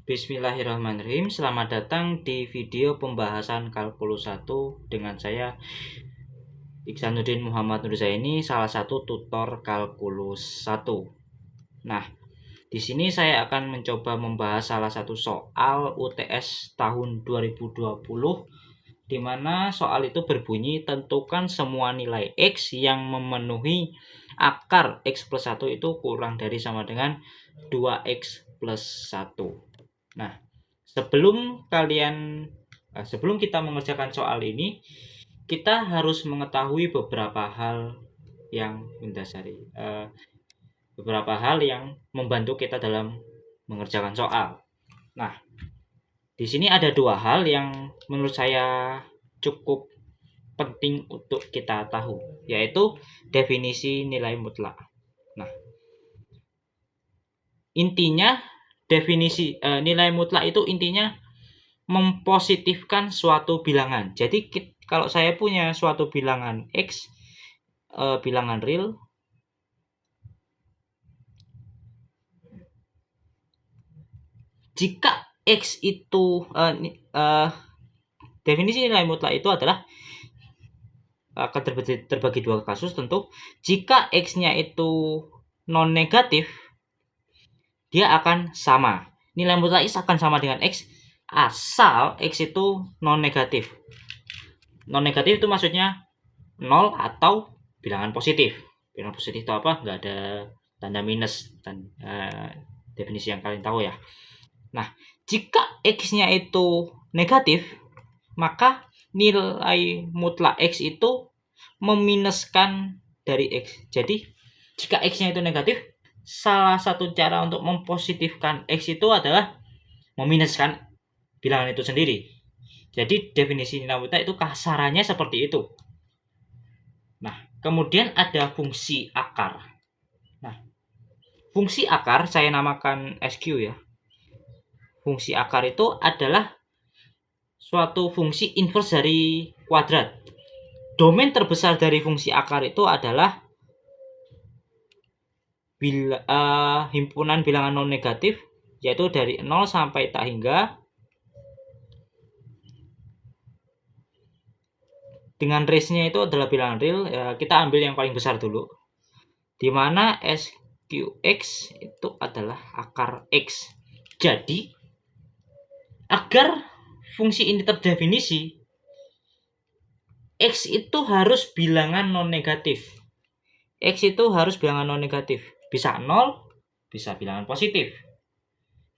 Bismillahirrahmanirrahim. Selamat datang di video pembahasan kalkulus 1 dengan saya Iksanuddin Muhammad Nurzaini, salah satu tutor kalkulus 1. Nah, di sini saya akan mencoba membahas salah satu soal UTS tahun 2020 di mana soal itu berbunyi tentukan semua nilai X yang memenuhi akar X plus 1 itu kurang dari sama dengan 2X plus 1. Nah, sebelum kita mengerjakan soal ini, kita harus mengetahui beberapa hal yang mendasari, beberapa hal yang membantu kita dalam mengerjakan soal. Nah, di sini ada dua hal yang menurut saya cukup penting untuk kita tahu, yaitu definisi nilai mutlak. Nah, intinya definisi nilai mutlak itu intinya mempositifkan suatu bilangan. Jadi kalau saya punya suatu bilangan X, bilangan real, jika X itu definisi nilai mutlak itu adalah akan terbagi dua kasus tentu. Jika X-nya itu non negatif, dia akan sama. Nilai mutlak X akan sama dengan X asal X itu non negatif. Non negatif itu maksudnya 0 atau bilangan positif. Bilangan positif itu apa? Nggak ada tanda minus dan definisi yang kalian tahu ya. Nah, jika X-nya itu negatif, maka nilai mutlak X itu meminuskan dari X. Jadi, jika X-nya itu negatif, salah satu cara untuk mempositifkan X itu adalah meminuskan bilangan itu sendiri. Jadi, definisi nilai mutlak itu kasarannya seperti itu. Nah, kemudian ada fungsi akar. Nah, fungsi akar saya namakan SQ ya. Fungsi akar itu adalah suatu fungsi inverse dari kuadrat. Domain terbesar dari fungsi akar itu adalah himpunan bilangan non negatif, yaitu dari 0 sampai tak hingga dengan range-nya itu adalah bilangan real. Kita ambil yang paling besar dulu, di mana SQX itu adalah akar X. Jadi agar fungsi ini terdefinisi, X itu harus bilangan non negatif. X itu harus bilangan non negatif. Bisa 0, bisa bilangan positif.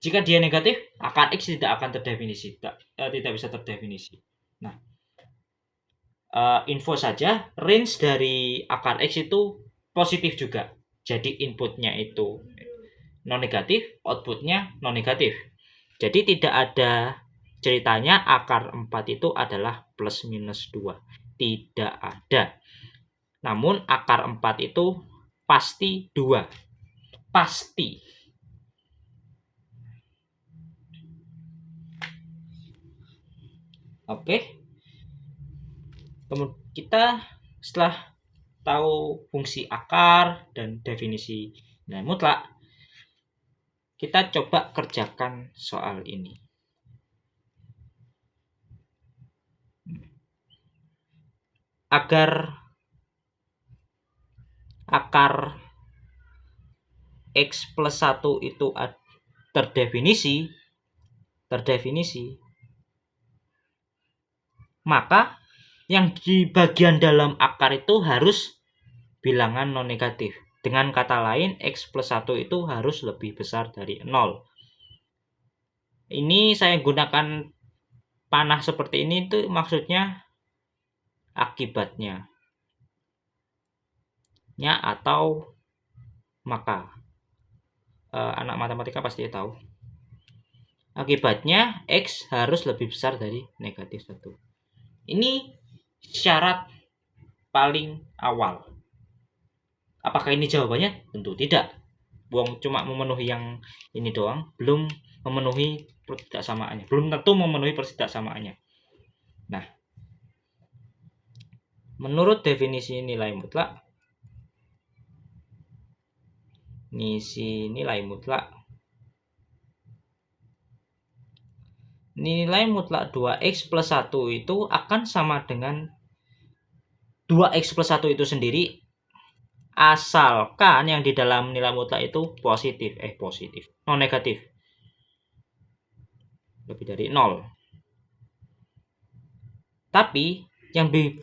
Jika dia negatif, akar X tidak akan terdefinisi, tidak bisa terdefinisi. Nah, info saja, range dari akar X itu positif juga. Jadi inputnya itu non negatif, outputnya non negatif. Jadi tidak ada ceritanya akar 4 itu adalah plus minus 2. Tidak ada. Namun akar 4 itu pasti 2. Pasti. Oke. Kemudian kita setelah tahu fungsi akar dan definisi nilai mutlak, kita coba kerjakan soal ini. Agar akar X plus 1 itu terdefinisi, maka yang di bagian dalam akar itu harus bilangan non negatif. Dengan kata lain, X plus 1 itu harus lebih besar dari 0. Ini saya gunakan panah seperti ini itu maksudnya akibatnya. Atau maka. Anak matematika pasti tahu. Akibatnya X harus lebih besar dari negatif 1. Ini syarat paling awal. Apakah ini jawabannya? Tentu tidak. Cuma memenuhi yang ini doang, belum memenuhi pertidaksamaannya. Belum tentu memenuhi pertidaksamaannya. Nah, menurut definisi nilai mutlak, nilai mutlak 2x plus 1 itu akan sama dengan 2x plus 1 itu sendiri, asalkan yang di dalam nilai mutlak itu positif, non negatif, lebih dari 0. Tapi yang di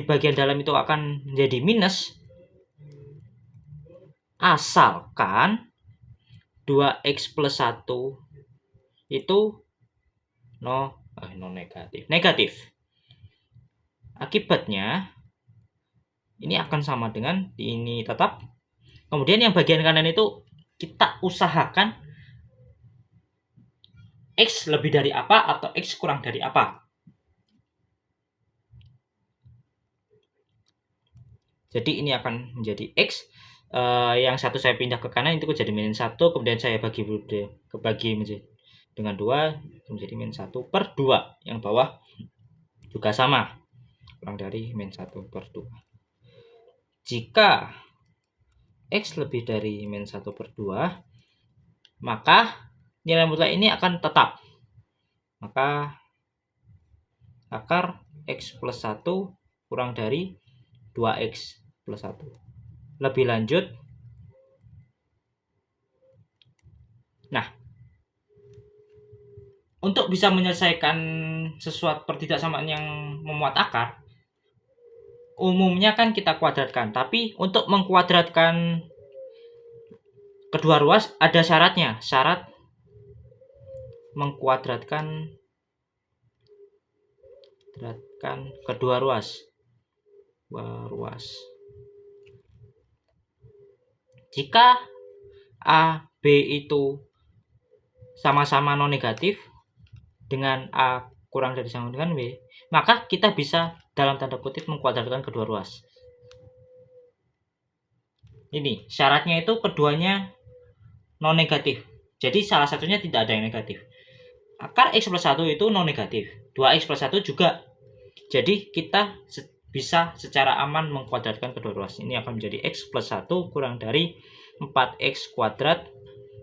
bagian dalam itu akan menjadi minus, asalkan 2x plus 1 itu negatif. Akibatnya ini akan sama dengan ini tetap. Kemudian yang bagian kanan itu kita usahakan X lebih dari apa atau X kurang dari apa. Jadi ini akan menjadi X. Yang satu saya pindah ke kanan itu jadi minus 1. Kemudian saya bagi menjadi dengan 2 menjadi minus 1 per 2. Yang bawah juga sama, kurang dari minus 1 per 2. Jika X lebih dari minus 1 per 2, maka nilai mutlak ini akan tetap. Maka akar X plus 1 kurang dari 2X plus 1. Lebih lanjut, nah, untuk bisa menyelesaikan sesuatu pertidaksamaan yang memuat akar, umumnya kan kita kuadratkan. Tapi untuk mengkuadratkan kedua ruas ada syaratnya. Syarat mengkuadratkan kedua ruas. Jika A, B itu sama-sama non negatif dengan A kurang dari sama dengan B, maka kita bisa dalam tanda kutip mengkuadratkan kedua ruas. Ini syaratnya itu keduanya non negatif. Jadi salah satunya tidak ada yang negatif. Akar X plus 1 itu non negatif. 2X plus 1 juga. Jadi kita bisa secara aman mengkuadratkan kedua ruas. Ini akan menjadi X plus 1 kurang dari 4X kuadrat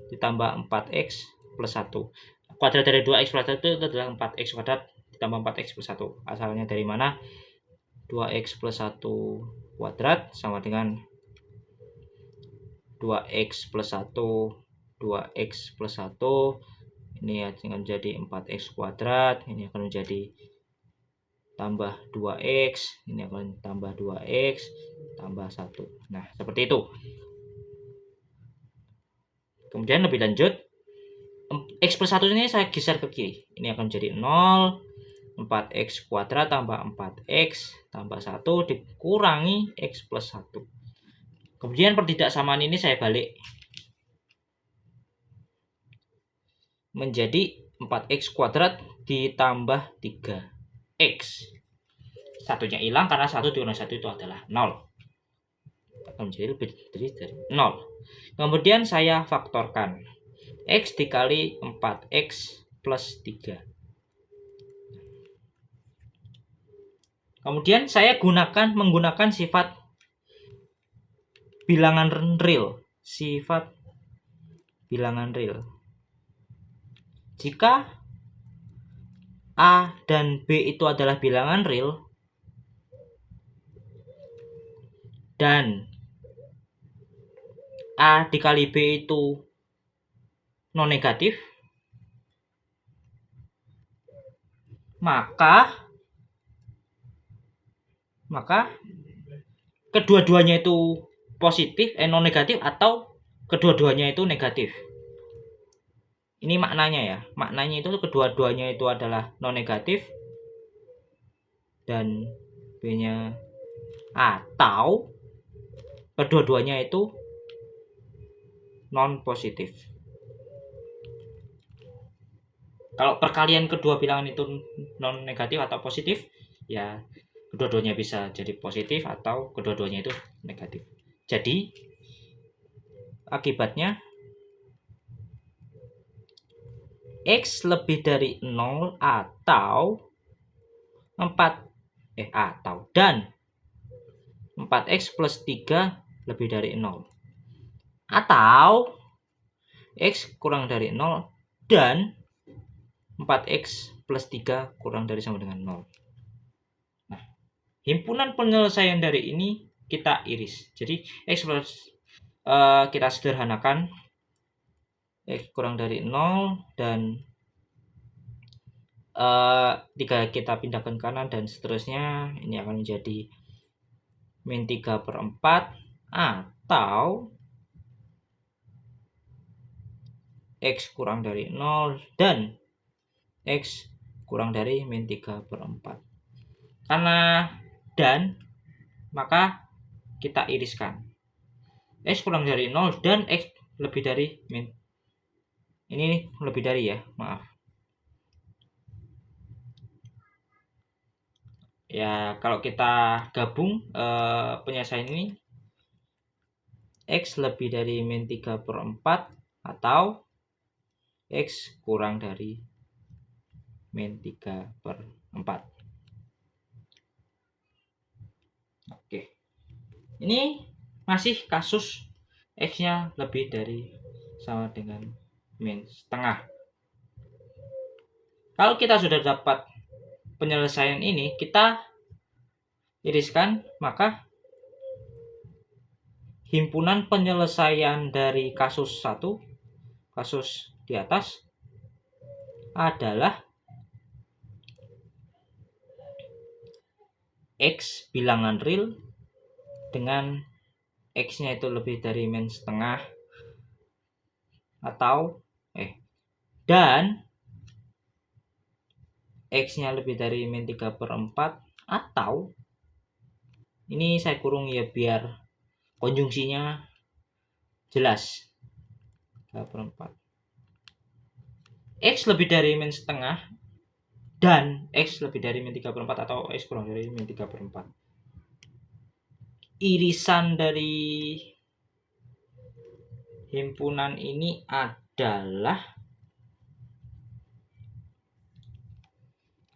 ditambah 4X plus 1. Kuadrat dari 2X plus 1 itu adalah 4X kuadrat ditambah 4X plus 1. Asalnya dari mana? 2X plus 1 kuadrat sama dengan 2X plus 1, 2X plus 1. Ini akan menjadi 4X kuadrat. Ini akan menjadi tambah 2X. Ini akan tambah 2X tambah 1. Nah, seperti itu. Kemudian lebih lanjut, X plus 1 ini saya geser ke kiri. Ini akan menjadi 0. 4X kuadrat tambah 4X tambah 1 dikurangi X plus 1. Kemudian pertidaksamaan ini saya balik menjadi 4X kuadrat ditambah 3X. Satunya hilang karena 1 dikurangi 1 itu adalah 0. Akan menjadi lebih dari 0. Kemudian saya faktorkan. X dikali 4X plus 3. Kemudian saya menggunakan sifat bilangan real. Jika A dan B itu adalah bilangan real dan A dikali B itu non negatif, maka kedua-duanya itu positif, non negatif, atau kedua-duanya itu negatif. Ini maknanya ya. Maknanya itu kedua-duanya itu adalah non negatif dan B-nya atau kedua-duanya itu non positif. Kalau perkalian kedua bilangan itu non negatif atau positif, ya kedua-duanya bisa jadi positif atau kedua-duanya itu negatif. Jadi akibatnya X lebih dari 0 dan 4X plus 3 lebih dari 0, atau X kurang dari 0 dan 4x plus 3 kurang dari sama dengan 0. Nah, himpunan penyelesaian dari ini kita iris. Jadi x plus kita sederhanakan x kurang dari 0 dan 3 kita pindahkan kanan dan seterusnya. Ini akan menjadi min 3/4 atau x kurang dari 0 dan x kurang dari min 3/4. Karena dan, maka kita iriskan. X kurang dari 0 dan x lebih dari min. Ini lebih dari ya, maaf. Ya, kalau kita gabung penyelesaian ini, x lebih dari min 3/4 atau x kurang dari min 3/4. Oke. Ini masih kasus x-nya lebih dari sama dengan min setengah. Kalau kita sudah dapat penyelesaian ini, kita iriskan, maka himpunan penyelesaian dari kasus 1, kasus di atas, adalah x bilangan real dengan x-nya itu lebih dari min setengah atau dan x-nya lebih dari min 3/4 atau ini saya kurung ya biar konjungsinya jelas. 3/4 x lebih dari min setengah dan x lebih dari min 3/4 atau x kurang dari min 3/4. Irisan dari himpunan ini adalah,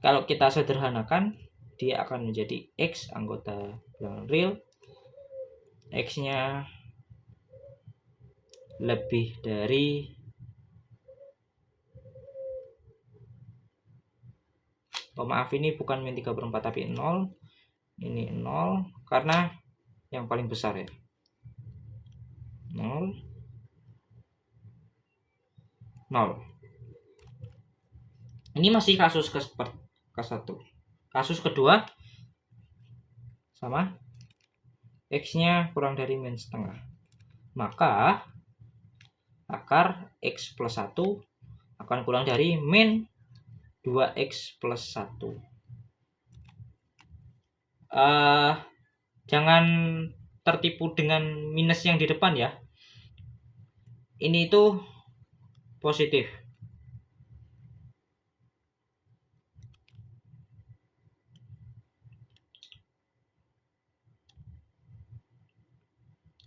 kalau kita sederhanakan, dia akan menjadi x anggota bilangan real, x-nya lebih dari maaf, ini bukan min 3/4 tapi 0. Ini 0 karena yang paling besar ya. 0 0. Ini masih kasus ke-1. Kasus kedua sama, x-nya kurang dari min setengah. Maka akar x plus 1 akan kurang dari min 2x plus 1. Jangan tertipu dengan minus yang di depan ya. Ini itu positif.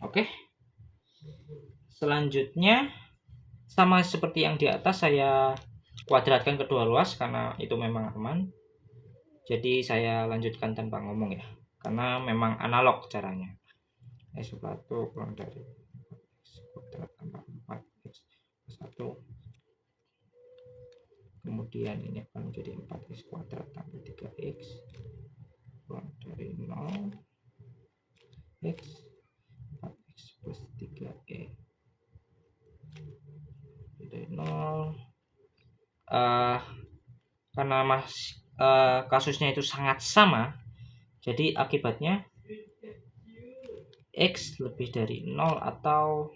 Oke. Selanjutnya sama seperti yang di atas, saya kuadratkan kedua luas karena itu memang aman. Jadi saya lanjutkan tanpa ngomong ya, karena memang analog caranya. x plus 1 kurang dari x kuadrat tambah 4x plus 1. Kemudian ini akan menjadi 4x kuadrat tambah 3x kurang dari 0 x 4x plus 3e dari 0. Karena kasusnya itu sangat sama, jadi akibatnya x lebih dari 0 atau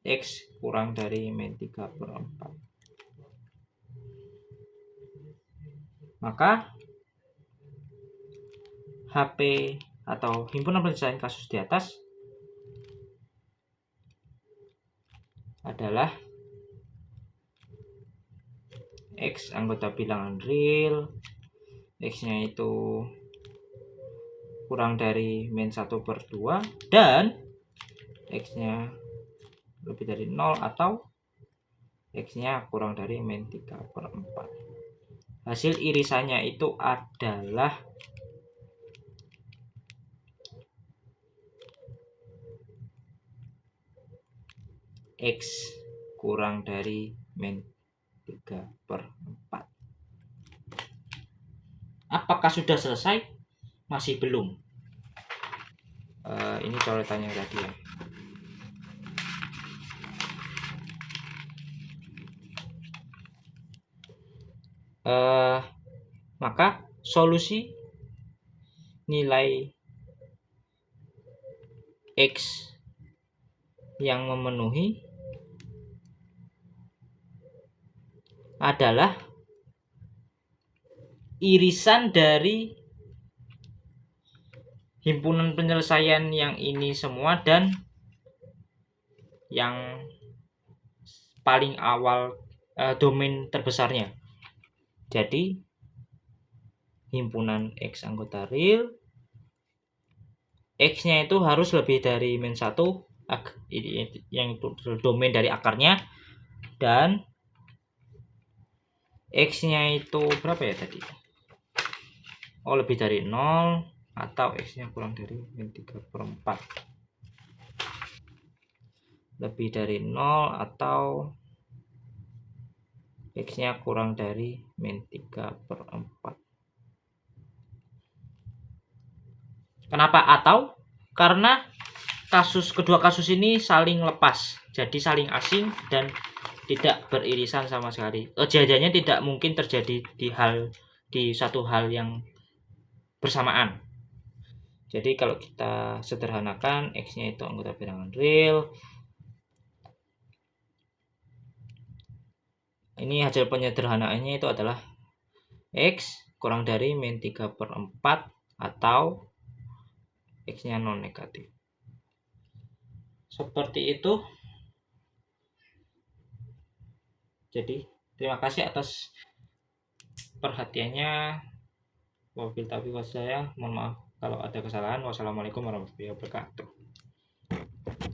x kurang dari min 3/4. Maka HP atau himpunan penyelesaian kasus di atas adalah x anggota bilangan real, x-nya itu kurang dari min 1/2 dan x-nya lebih dari 0 atau x-nya kurang dari min 3/4. Hasil irisannya itu adalah x kurang dari min 3/4. Apakah sudah selesai? Masih belum. Ini coretannya tadi ya. Maka solusi nilai X yang memenuhi adalah irisan dari himpunan penyelesaian yang ini semua dan yang paling awal domain terbesarnya. Jadi himpunan X anggota real, X-nya itu harus lebih dari min 1 yang itu domain dari akarnya, dan X-nya itu berapa ya tadi? Lebih dari 0 atau X-nya kurang dari min 3/4. Lebih dari 0 atau X-nya kurang dari min 3/4. Kenapa atau? Karena kedua kasus ini saling lepas, jadi saling asing dan tidak beririsan sama sekali. Kejadiannya tidak mungkin terjadi di satu hal yang bersamaan. Jadi kalau kita sederhanakan, X-nya itu anggota bilangan real. Ini hasil penyederhanaannya itu adalah X kurang dari min 3/4 atau X-nya non negatif. Seperti itu. Jadi terima kasih atas perhatiannya. Wabil taufiq wal hidayah. Mohon maaf kalau ada kesalahan. Wassalamualaikum warahmatullahi wabarakatuh.